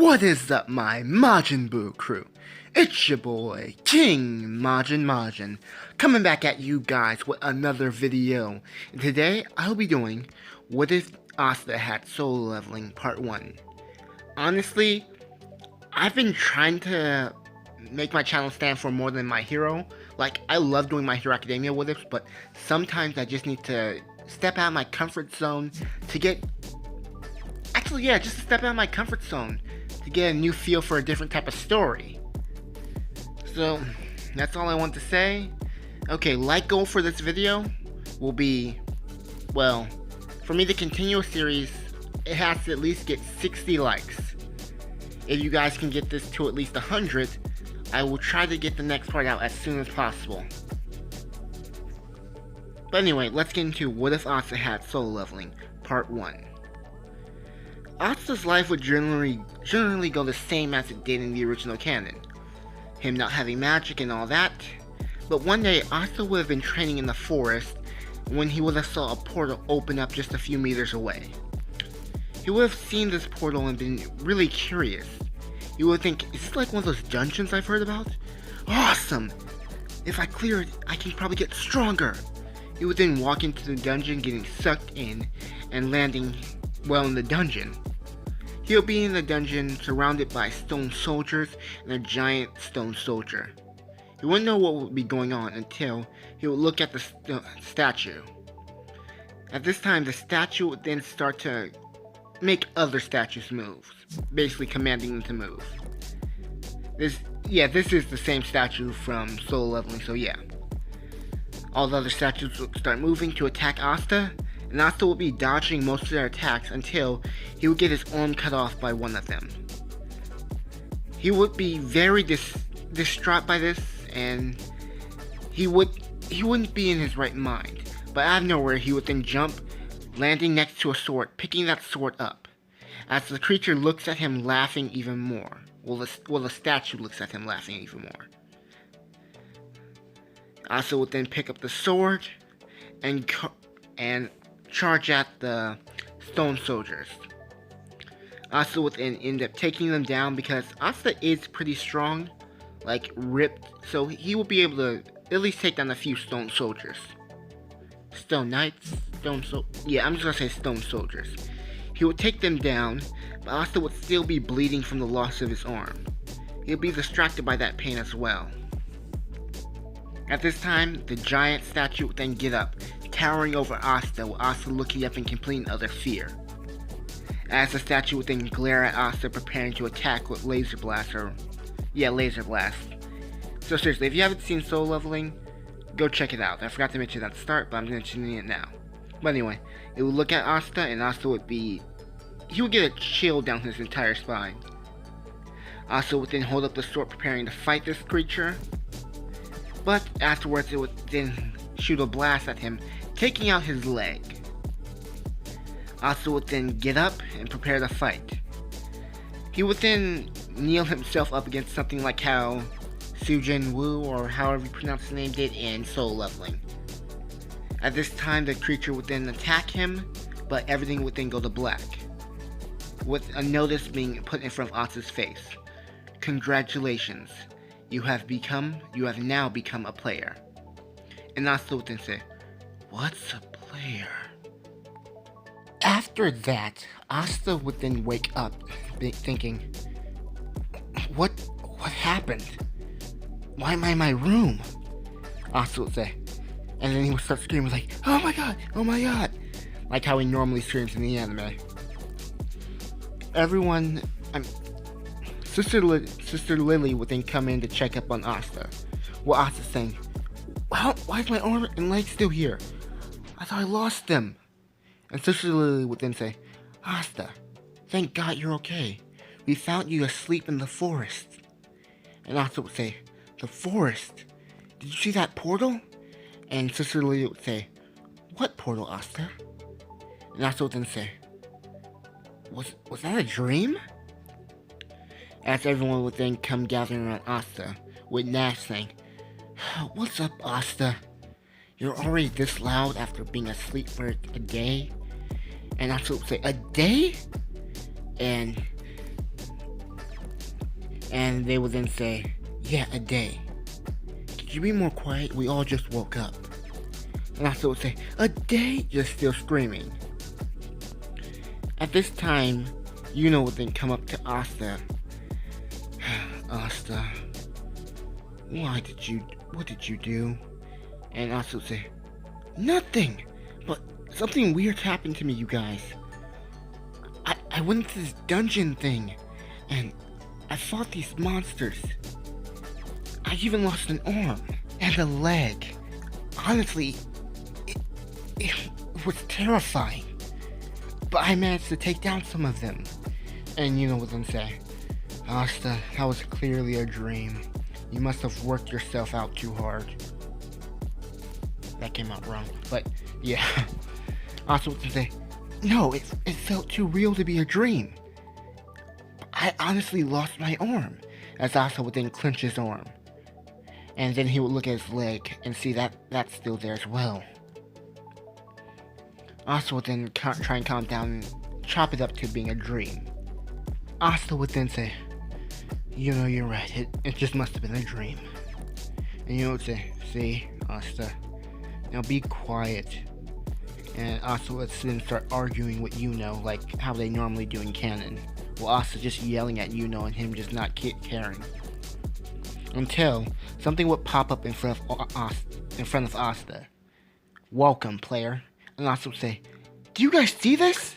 What is up, my Majin Buu crew? It's your boy, King Majin, coming back at you guys with another video. And today, I'll be doing What If Asta Had Soul Leveling Part 1. Honestly, I've been trying to make my channel stand for more than My Hero. Like, I love doing My Hero Academia what ifs, but sometimes I just need to step out of my comfort zone to get... Actually, yeah, just to step out of my comfort zone to get a new feel for a different type of story. So, that's all I want to say. Okay, like goal for this video will be, well, for me to continue a series, it has to at least get 60 likes. If you guys can get this to at least 100, I will try to get the next part out as soon as possible. But anyway, let's get into What If Asta Had Soul Leveling, Part 1. Asta's life would generally go the same as it did in the original canon. Him not having magic and all that. But one day, Asta would have been training in the forest when he would have saw a portal open up just a few meters away. He would have seen this portal and been really curious. He would think, is this like one of those dungeons I've heard about? Awesome! If I clear it, I can probably get stronger! He would then walk into the dungeon, getting sucked in, and landing, well, in the dungeon. He'll be in the dungeon, surrounded by stone soldiers and a giant stone soldier. He wouldn't know what would be going on until he would look at the statue. At this time, the statue would then start to make other statues move, basically commanding them to move. This is the same statue from Soul Leveling, so yeah. All the other statues would start moving to attack Asta, and Asta would be dodging most of their attacks until he would get his arm cut off by one of them. He would be very distraught by this, and he wouldn't be in his right mind. But out of nowhere, he would then jump, landing next to a sword, picking that sword up. As the creature looks at him laughing even more. Well, the statue looks at him laughing even more. Asta would then pick up the sword and charge at the stone soldiers. Asta would then end up taking them down because Asta is pretty strong, like ripped, so he will be able to at least take down a few stone soldiers. Stone knights? I'm just gonna say stone soldiers. He would take them down, but Asta would still be bleeding from the loss of his arm. He'll be distracted by that pain as well. At this time, the giant statue would then get up, towering over Asta, with Asta looking up in complete utter fear. As the statue would then glare at Asta, preparing to attack with laser blast. So seriously, if you haven't seen Soul Leveling, go check it out. I forgot to mention at the start, but I'm mentioning it now. But anyway, it would look at Asta, and Asta would get a chill down his entire spine. Asta would then hold up the sword, preparing to fight this creature. But afterwards, it would then shoot a blast at him, taking out his leg. Asta would then get up and prepare to fight. He would then kneel himself up against something like how Sujin Woo, or however you pronounce his name, did in Soul Leveling. At this time, the creature would then attack him, but everything would then go to black, with a notice being put in front of Asta's face. Congratulations, you have now become a player. And Asta would then say, what's a player? After that, Asta would then wake up thinking, what happened? Why am I in my room? Asta would say. And then he would start screaming like, oh my god, like how he normally screams in the anime. Sister Lily would then come in to check up on Asta, with Asta saying, why is my arm and leg still here? I thought I lost them. And Sister Lily would then say, Asta, thank God you're okay. We found you asleep in the forest. And Asta would say, the forest? Did you see that portal? And Sister Lily would say, what portal, Asta? And Asta would then say, was that a dream? As everyone would then come gathering around Asta, with Nash saying, what's up, Asta? You're already this loud after being asleep for a day? And Asta would say, a day? And And they would then say, yeah, a day. Could you be more quiet? We all just woke up. And Asta would say, a day? Just still screaming. At this time, Yuno would then come up to Asta. Asta, what did you do? And Asta would say, nothing, but something weird happened to me, you guys. I went into this dungeon thing, and I fought these monsters. I even lost an arm and a leg. Honestly, it was terrifying. But I managed to take down some of them. And Yuno would then say, Asta, that was clearly a dream. You must have worked yourself out too hard. That came out wrong, but yeah. Asta would then say, no, it felt too real to be a dream. I honestly lost my arm, as Asta would then clench his arm. And then he would look at his leg and see that that's still there as well. Asta would then try and calm down and chop it up to being a dream. Asta would then say, you know, you're right, it just must have been a dream. And Yuno would say, see, Asta, now be quiet. And Asta would then start arguing with Yuno, like how they normally do in canon. While Asta just yelling at Yuno and him just not caring. Until something would pop up in front of Asta. Welcome, player. And Asta would say, do you guys see this?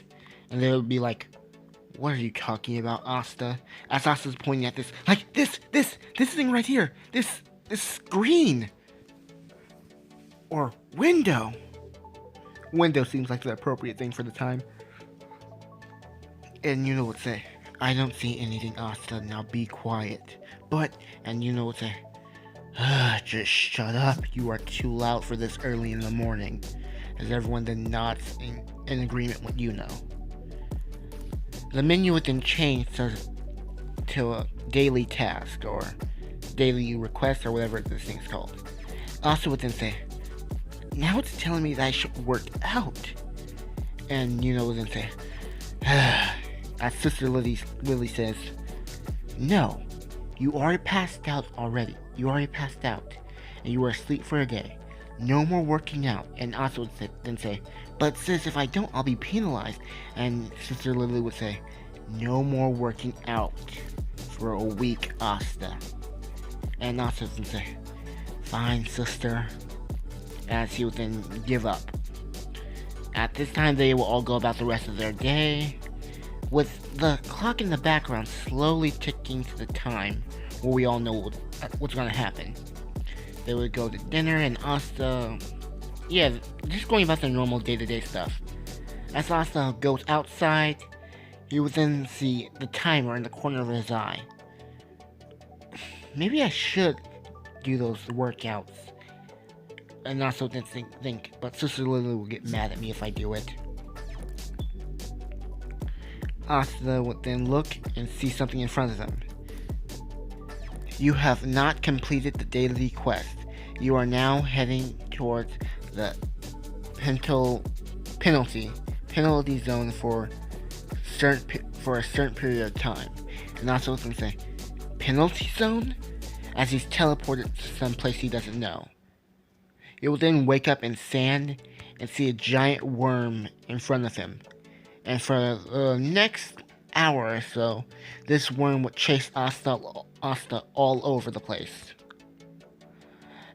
And they would be like, what are you talking about, Asta? As Asta's pointing at this, like this thing right here. This screen. Or window. Window seems like the appropriate thing for the time. And Yuno would say, I don't see anything, Asta, now be quiet. But, and Yuno would say, just shut up, you are too loud for this early in the morning. As everyone then nods in agreement with Yuno. The menu would then change to a daily task, or daily request, or whatever this thing's called. Asta would then say, now it's telling me that I should work out. And Yuno would then say, as Sister Lily says, no, you already passed out already. You already passed out. And you were asleep for a day. No more working out. And Asta would then say, but sis, if I don't, I'll be penalized. And Sister Lily would say, no more working out for a week, Asta. And Asta would say, fine, sister. As he would then give up. At this time, they will all go about the rest of their day, with the clock in the background slowly ticking to the time where we all know what's going to happen. They would go to dinner, and Asta, yeah, just going about their normal day-to-day stuff. As Asta goes outside, you would then see the timer in the corner of his eye. Maybe I should do those workouts. And also then think, but Sister Lily will get mad at me if I do it. Asta would then look and see something in front of them. You have not completed the daily quest. You are now heading towards the penalty zone for a certain period of time. And Asta would then say, penalty zone? As he's teleported to some place he doesn't know. He will then wake up in sand and see a giant worm in front of him. And for the next hour or so, this worm would chase Asta all over the place.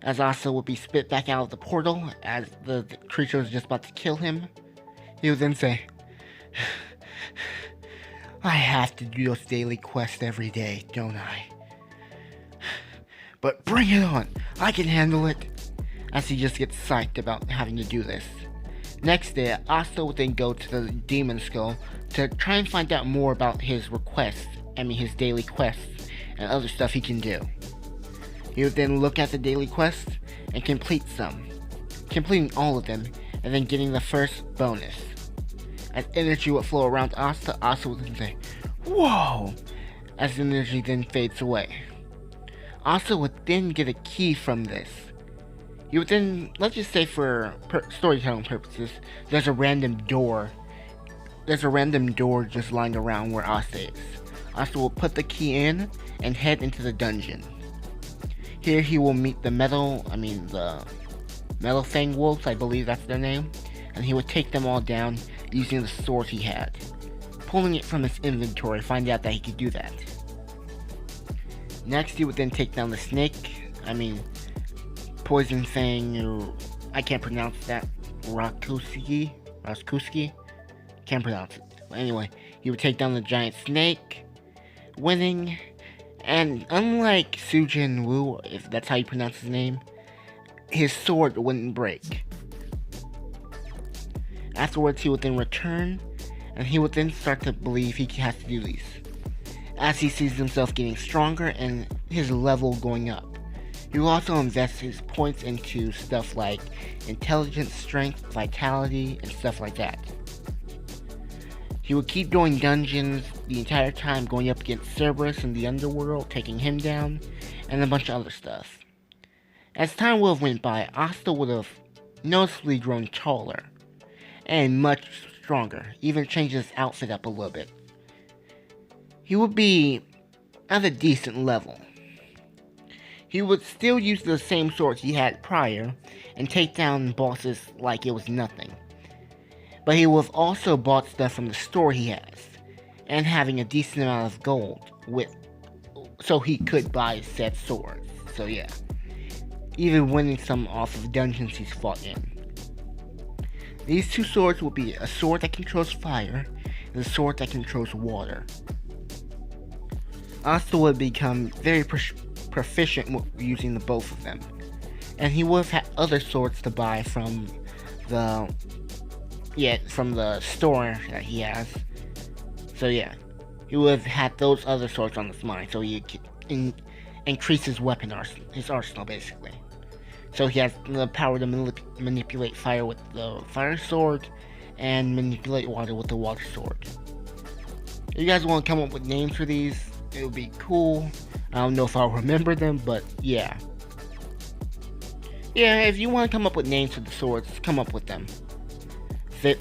As Asta would be spit back out of the portal as the creature was just about to kill him, he would then say, I have to do those daily quests every day, don't I? But bring it on, I can handle it. As he just gets psyched about having to do this. Next day, Asta would then go to the Demon Skull to try and find out more about his his daily quests, and other stuff he can do. He would then look at the daily quests and complete some, completing all of them, and then getting the first bonus. As energy would flow around Asta, Asta would then say, whoa! As the energy then fades away. Asta would then get a key from this. You would then, let's just say for storytelling purposes, there's a random door just lying around where Asta is. Asta will put the key in and head into the dungeon. Here he will meet the Metal Fang Wolves, I believe that's their name, and he would take them all down using the sword he had. Pulling it from his inventory, find out that he could do that. Next, he would then take down the Poison Fang, or I can't pronounce that, Rakuski? Can't pronounce it. But anyway, he would take down the giant snake, winning, and unlike Sujin Wu, if that's how you pronounce his name, his sword wouldn't break. Afterwards, he would then return, and he would then start to believe he has to do these, as he sees himself getting stronger and his level going up. He will also invest his points into stuff like intelligence, strength, vitality, and stuff like that. He would keep doing dungeons the entire time, going up against Cerberus in the underworld, taking him down, and a bunch of other stuff. As time will have went by, Asta would have noticeably grown taller and much stronger, even changed his outfit up a little bit. He would be at a decent level. He would still use the same swords he had prior and take down bosses like it was nothing. But he would have also bought stuff from the store he has, and having a decent amount of gold so he could buy said swords. So yeah, even winning some off of dungeons he's fought in. These two swords will be a sword that controls fire and a sword that controls water. Asta would become very proficient with using the both of them, and he would have had other swords to buy from the store that he has. So yeah, he would have had those other swords on his mind, so he could increase his his arsenal basically. So he has the power to manipulate fire with the fire sword and manipulate water with the water sword. If you guys want to come up with names for these, it would be cool. I don't know if I'll remember them, but yeah. Yeah, if you want to come up with names for the swords, come up with them.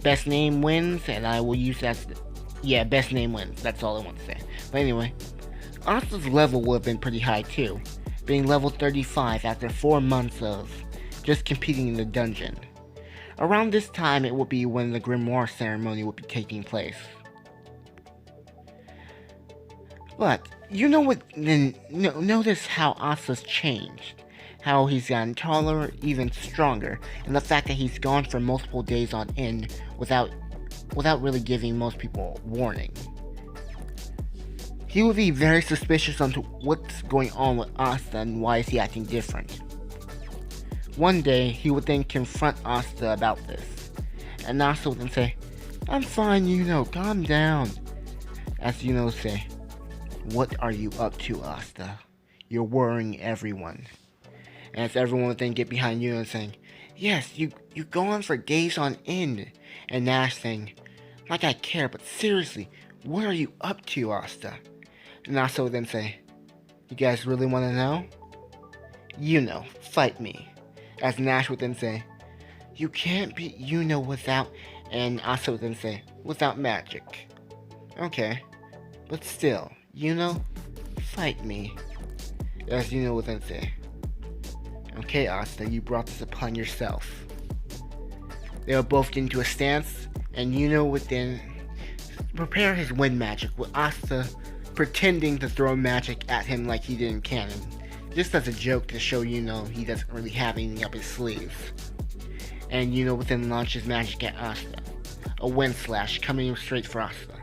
Best name wins, and I will use that. Yeah, best name wins. That's all I want to say. But anyway, Asta's level would have been pretty high too, being level 35 after 4 months of just competing in the dungeon. Around this time, it would be when the Grimoire ceremony would be taking place. But notice how Asta's changed, how he's gotten taller, even stronger, and the fact that he's gone for multiple days on end without really giving most people warning. He would be very suspicious on what's going on with Asta and why is he acting different. One day, he would then confront Asta about this, and Asta would then say, "I'm fine, calm down." As say, "What are you up to, Asta? You're worrying everyone." And as everyone would then get behind and saying, "Yes, you go on for days on end." And Nash saying, "Like I care, but seriously, what are you up to, Asta?" And Asta would then say, "You guys really want to know? Fight me." As Nash would then say, "You can't beat without," and Asta would then say, "without magic." "Okay, but still, fight me." As would then say, "Okay, Asta, you brought this upon yourself." They would both get into a stance, and would then prepare his wind magic, with Asta pretending to throw magic at him like he did in canon, just as a joke to show he doesn't really have anything up his sleeve. And would then launch his magic at Asta, a wind slash coming straight for Asta.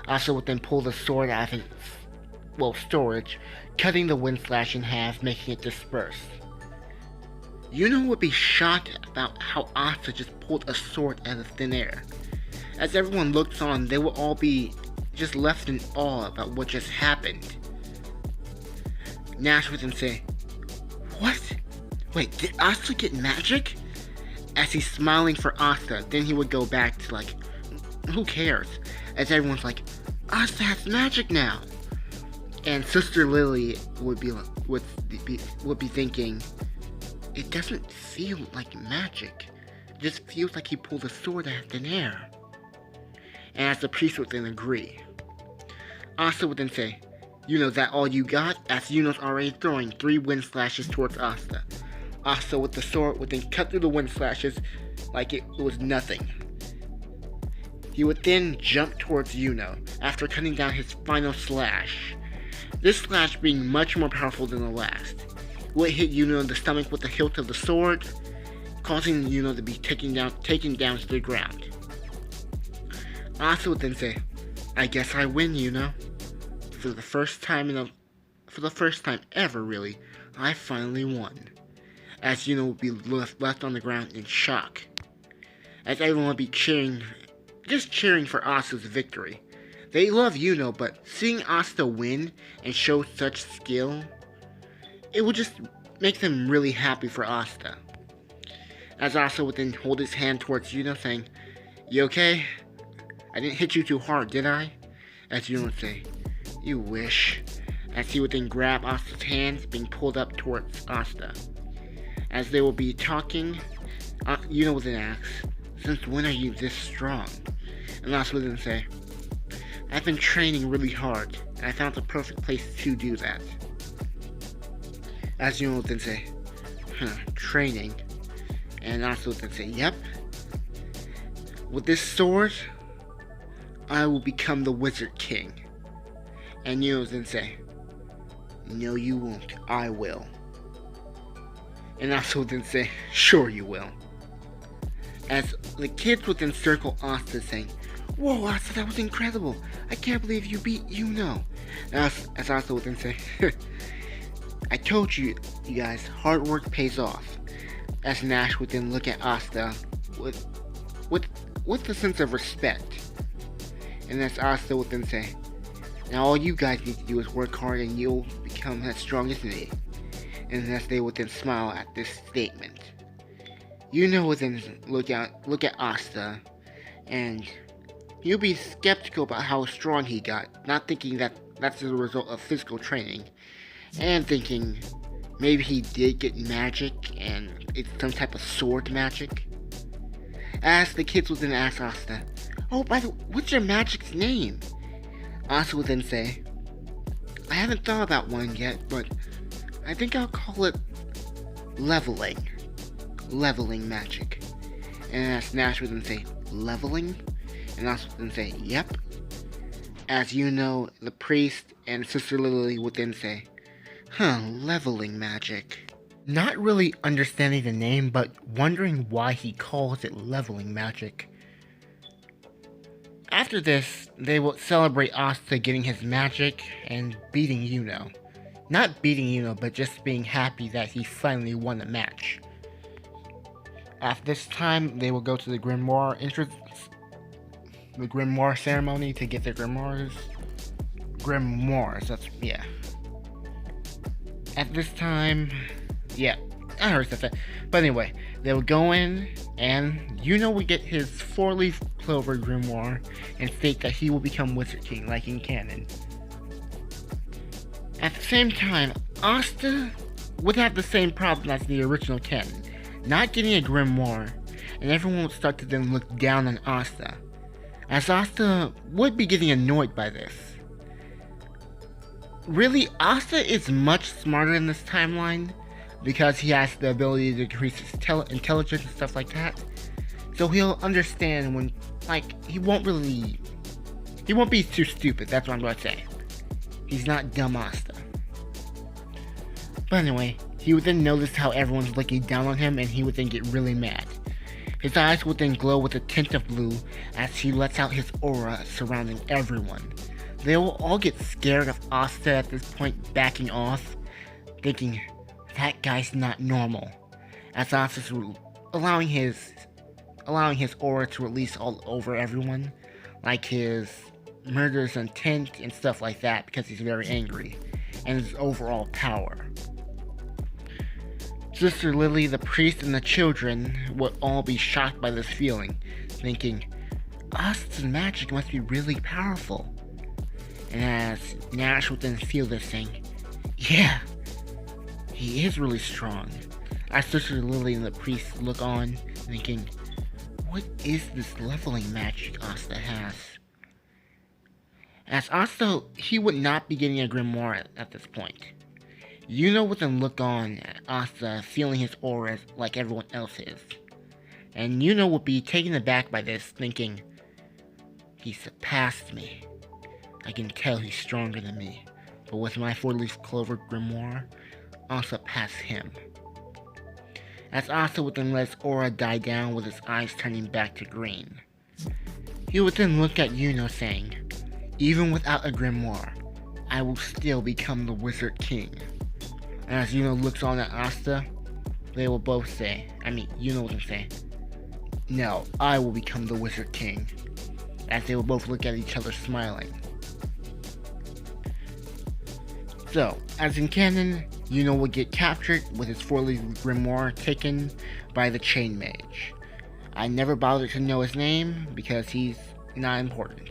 Asta would then pull the sword out of his storage, cutting the wind slash in half, making it disperse. Would be shocked about how Asta just pulled a sword out of thin air. As everyone looks on, they will all be just left in awe about what just happened. Nash would then say, "What? Wait, did Asta get magic?" As he's smiling for Asta, then he would go back to who cares? As everyone's like, "Asta has magic now." And Sister Lily would be thinking, "It doesn't feel like magic. It just feels like he pulled a sword out of thin air." And as the priest would then agree. Asta would then say, "Is that all you got?" As Yuno's already throwing 3 wind slashes towards Asta. Asta with the sword would then cut through the wind slashes like it was nothing. He would then jump towards Yuno after cutting down his final slash. This slash being much more powerful than the last. It would hit Yuno in the stomach with the hilt of the sword, causing Yuno to be taken down to the ground. Asta would then say, "I guess I win, Yuno. For the first time ever, really, I finally won." As Yuno would be left on the ground in shock, as everyone would be cheering for Asta's victory. They love Yuno, but seeing Asta win and show such skill, it would just make them really happy for Asta. As Asta would then hold his hand towards Yuno, saying, "You okay? I didn't hit you too hard, did I?" As Yuno would say, "You wish." As he would then grab Asta's hands, being pulled up towards Asta. As they will be talking, Yuno would then ask, "Since when are you this strong?" And Asta would then say, "I've been training really hard, and I found the perfect place to do that." As Yuno would then say, "Training?" And Asta would then say, "Yep. With this sword, I will become the Wizard King." And Yuno would then say, "No, you won't. I will." And Asta would then say, "Sure you will." As the kids would then circle Asta, saying, "Whoa, Asta, that was incredible. I can't believe you beat Yuno." As Asta would then say, "I told you, you guys, hard work pays off." As Nash would then look at Asta with a sense of respect. And as Asta would then say, "Now all you guys need to do is work hard and you'll become as strong as me." And as they would then smile at this statement, Yuno would then look at Asta, and he'll be skeptical about how strong he got, not thinking that that's a result of physical training, and thinking maybe he did get magic and it's some type of sword magic. As the kids would then ask Asta, "Oh, by the way, what's your magic's name?" Asta would then say, "I haven't thought about one yet, but I think I'll call it leveling magic." And as Nash would then say, "Leveling?" And Asta would then say, "Yep." As Yuno, the priest, and Sister Lily would then say, "Leveling magic." Not really understanding the name, but wondering why he calls it leveling magic. After this, they will celebrate Asta getting his magic and beating Yuno. Not beating Yuno, but just being happy that he finally won the match. At this time, they will go to the Grimoire ceremony to get their grimoires. Yeah. At this time, yeah, I heard that. But anyway, they will go in, and Yuno will get his 4-leaf clover grimoire and state that he will become Wizard King, like in canon. At the same time, Asta would have the same problem as the original canon, not getting a grimoire, and everyone would start to then look down on Asta, as Asta would be getting annoyed by this. Really, Asta is much smarter in this timeline, because he has the ability to increase his intelligence and stuff like that. So he'll understand when, he won't be too stupid, that's what I'm going to say. He's not dumb Asta. But anyway, he would then notice how everyone's looking down on him, and he would then get really mad. His eyes would then glow with a tint of blue as he lets out his aura surrounding everyone. They will all get scared of Asta at this point, backing off, thinking, that guy's not normal, as Asta's allowing his aura to release all over everyone, like his murderous intent and stuff like that, because he's very angry, and his overall power. Sister Lily, the priest, and the children would all be shocked by this feeling, thinking, Asta's magic must be really powerful. And as Nash would then feel this, saying, yeah, he is really strong. As Sister Lily and the priest look on, thinking, what is this leveling magic Asta has? As Asta, he would not be getting a grimoire at this point. Yuno would then look on at Asta, feeling his aura like everyone else is. And Yuno would be taken aback by this, thinking, he surpassed me. I can tell he's stronger than me, but with my 4-leaf clover grimoire, I'll surpass him. As Asta would then let his aura die down with his eyes turning back to green. He would then look at Yuno saying, even without a grimoire, I will still become the Wizard King. And as Yuno looks on at Asta, they will both say, Yuno will say, no, I will become the Wizard King. As they will both look at each other smiling. So, as in canon, Yuno would get captured with his 4-leaf grimoire taken by the Chain Mage. I never bothered to know his name because he's not important.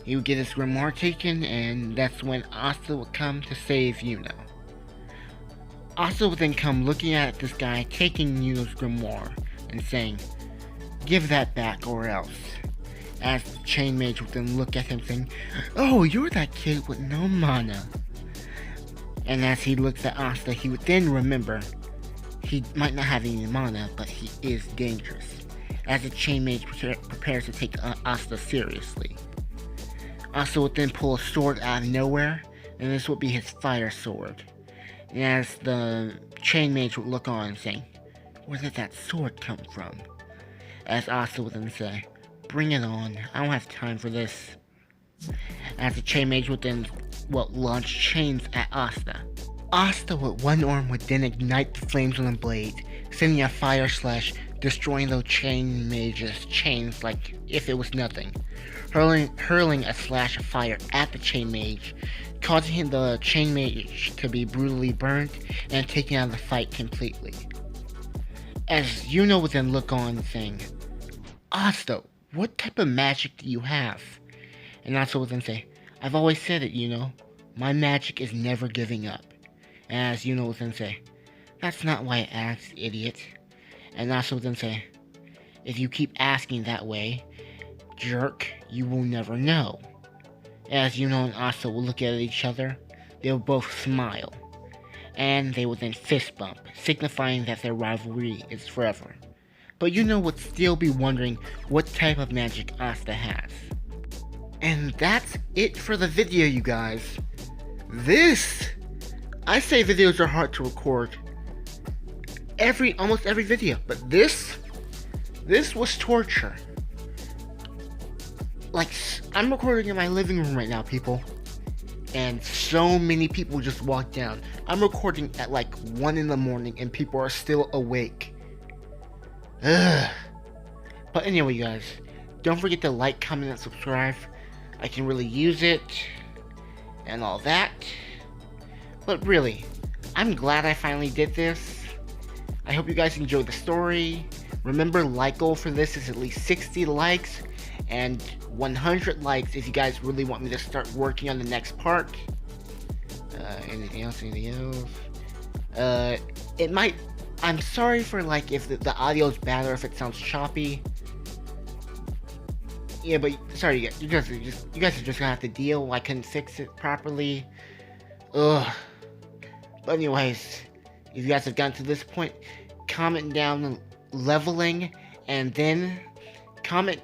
He would get his grimoire taken, and that's when Asta would come to save Yuno. Asta would then come looking at this guy taking Yuno's grimoire and saying, give that back or else. As the Chain Mage would then look at him saying, oh, you're that kid with no mana. And as he looks at Asta, he would then remember he might not have any mana, but he is dangerous. As the Chain Mage prepares to take Asta seriously. Asta would then pull a sword out of nowhere, and this would be his fire sword. And as the Chain Mage would look on saying, where did that sword come from? As Asta would then say, bring it on, I don't have time for this. As the Chain Mage would then launch chains at Asta. Asta with one arm would then ignite the flames on the blade, sending a fire slash, destroying the Chain Mage's chains like if it was nothing. Hurling a slash of fire at the Chain Mage, causing the Chain Mage to be brutally burnt and taken out of the fight completely. As Yuno would then look on saying, Asta, what type of magic do you have? And Asta would then say, I've always said it, Yuno. My magic is never giving up. And as Yuno would then say, that's not why I asked, idiot. And Asta would then say, if you keep asking that way, jerk, you will never know. As Yuno and Asta will look at each other, they will both smile. And they will then fist bump, signifying that their rivalry is forever. But Yuno would still be wondering what type of magic Asta has. And that's it for the video, you guys. I say videos are hard to record. Almost every video, but this was torture. Like, I'm recording in my living room right now, people. And so many people just walked down. I'm recording at like 1 in the morning and people are still awake. Ugh. But anyway, guys, don't forget to like, comment, and subscribe. I can really use it. And all that. But really, I'm glad I finally did this. I hope you guys enjoyed the story. Remember, like goal for this is at least 60 likes. And 100 likes if you guys really want me to start working on the next part. Anything else? It might... I'm sorry for, like, if the audio is bad or if it sounds choppy. Yeah, but, sorry, you guys are just gonna have to deal. I couldn't fix it properly. Ugh. But anyways, if you guys have gotten to this point, comment down leveling, and then comment...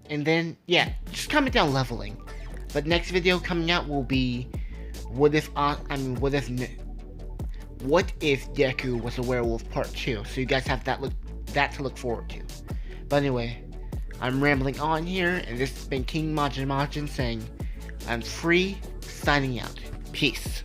And then, yeah, just comment down leveling. But next video coming out will be, what if Deku was a werewolf part 2. So you guys have that to look forward to. But anyway, I'm rambling on here, and this has been King Majin saying, I'm free, signing out. Peace.